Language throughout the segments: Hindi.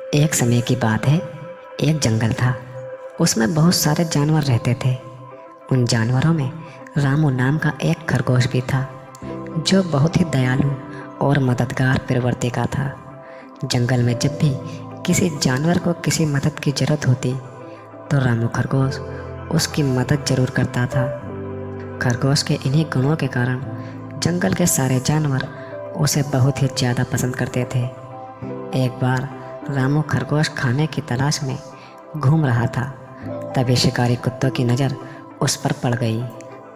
एक समय की बात है। एक जंगल था। उसमें बहुत सारे जानवर रहते थे। उन जानवरों में रामू नाम का एक खरगोश भी था, जो बहुत ही दयालु और मददगार प्रवृत्ति का था। जंगल में जब भी किसी जानवर को किसी मदद की ज़रूरत होती तो रामू खरगोश उसकी मदद ज़रूर करता था। खरगोश के इन्हीं गुणों के कारण जंगल के सारे जानवर उसे बहुत ही ज़्यादा पसंद करते थे। एक बार रामू खरगोश खाने की तलाश में घूम रहा था। तभी शिकारी कुत्तों की नज़र उस पर पड़ गई।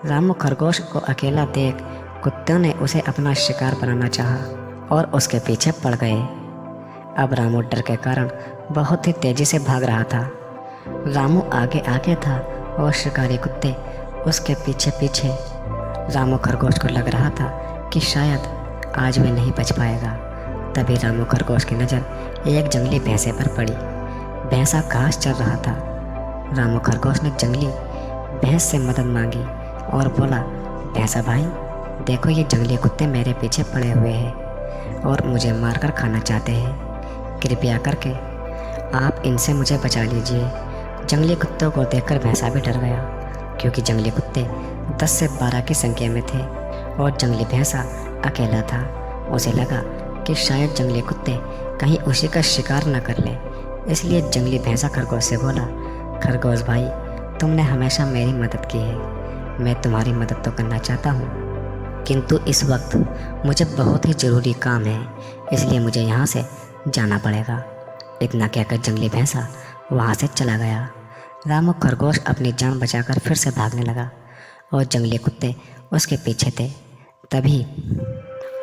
रामू खरगोश को अकेला देख कुत्तों ने उसे अपना शिकार बनाना चाहा और उसके पीछे पड़ गए। अब रामू डर के कारण बहुत ही तेज़ी से भाग रहा था। रामू आगे आगे था और शिकारी कुत्ते उसके पीछे पीछे। रामू खरगोश को लग रहा था कि शायद आज वह नहीं बच पाएगा। तभी रामू खरगोश की नज़र एक जंगली भैंसे पर पड़ी। भैंसा घास चर रहा था। रामू खरगोश ने जंगली भैंस से मदद मांगी और बोला, भैंसा भाई, देखो ये जंगली कुत्ते मेरे पीछे पड़े हुए हैं और मुझे मारकर खाना चाहते हैं। कृपया करके आप इनसे मुझे बचा लीजिए। जंगली कुत्तों को देखकर भैंसा भी डर गया, क्योंकि जंगली कुत्ते 10 से 12 की संख्या में थे और जंगली भैंसा अकेला था। उसे लगा कि शायद जंगली कुत्ते कहीं उसी का शिकार न कर ले, इसलिए जंगली भैंसा खरगोश से बोला, खरगोश भाई, तुमने हमेशा मेरी मदद की है। मैं तुम्हारी मदद तो करना चाहता हूँ, किंतु इस वक्त मुझे बहुत ही ज़रूरी काम है, इसलिए मुझे यहाँ से जाना पड़ेगा। इतना कहकर जंगली भैंसा वहाँ से चला गया। रामू खरगोश अपनी जान बचाकर फिर से भागने लगा और जंगली कुत्ते उसके पीछे थे। तभी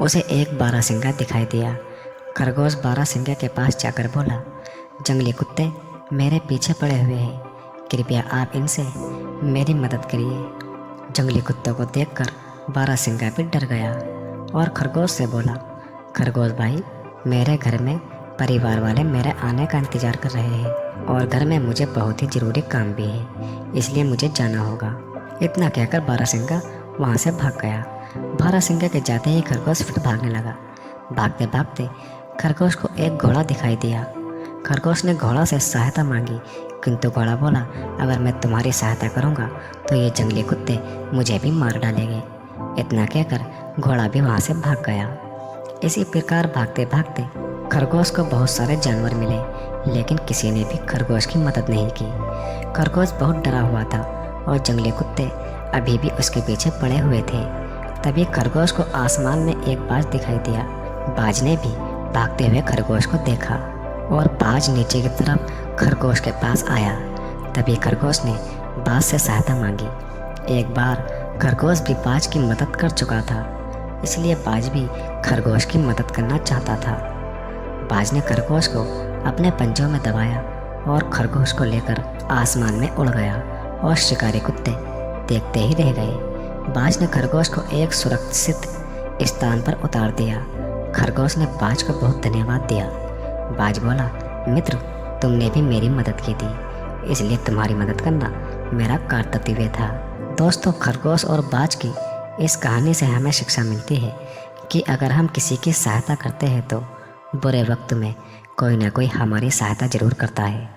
उसे एक बारहसिंगा दिखाई दिया। खरगोश बारहसिंगा के पास जाकर बोला, जंगली कुत्ते मेरे पीछे पड़े हुए हैं, कृपया आप इनसे मेरी मदद करिए। जंगली कुत्तों को देखकर बारहसिंगा भी डर गया और खरगोश से बोला, खरगोश भाई, मेरे घर में परिवार वाले मेरे आने का इंतज़ार कर रहे हैं और घर में मुझे बहुत ही ज़रूरी काम भी है, इसलिए मुझे जाना होगा। इतना कहकर बारहसिंगा वहाँ से भाग गया। बारहसिंगा के जाते ही खरगोश फिर भागने लगा। भागते भागते खरगोश को एक घोड़ा दिखाई दिया। खरगोश ने घोड़ा से सहायता मांगी, किंतु घोड़ा बोला, अगर मैं तुम्हारी सहायता करूँगा तो ये जंगली कुत्ते मुझे भी मार डालेंगे। इतना कहकर घोड़ा भी वहाँ से भाग गया। इसी प्रकार भागते भागते खरगोश को बहुत सारे जानवर मिले, लेकिन किसी ने भी खरगोश की मदद नहीं की। खरगोश बहुत डरा हुआ था और जंगली कुत्ते अभी भी उसके पीछे पड़े हुए थे। तभी खरगोश को आसमान में एक बाज दिखाई दिया। बाज ने भी भागते हुए खरगोश को देखा और बाज नीचे की तरफ खरगोश के पास आया। तभी खरगोश ने बाज से सहायता मांगी। एक बार खरगोश भी बाज की मदद कर चुका था, इसलिए बाज भी खरगोश की मदद करना चाहता था। बाज ने खरगोश को अपने पंजों में दबाया और खरगोश को लेकर आसमान में उड़ गया और शिकारी कुत्ते देखते ही रह गए। बाज ने खरगोश को एक सुरक्षित स्थान पर उतार दिया। खरगोश ने बाज को बहुत धन्यवाद दिया। बाज बोला, मित्र, तुमने भी मेरी मदद की थी, इसलिए तुम्हारी मदद करना मेरा कर्तव्य था। दोस्तों, खरगोश और बाज की इस कहानी से हमें शिक्षा मिलती है कि अगर हम किसी की सहायता करते हैं तो बुरे वक्त में कोई ना कोई हमारी सहायता ज़रूर करता है।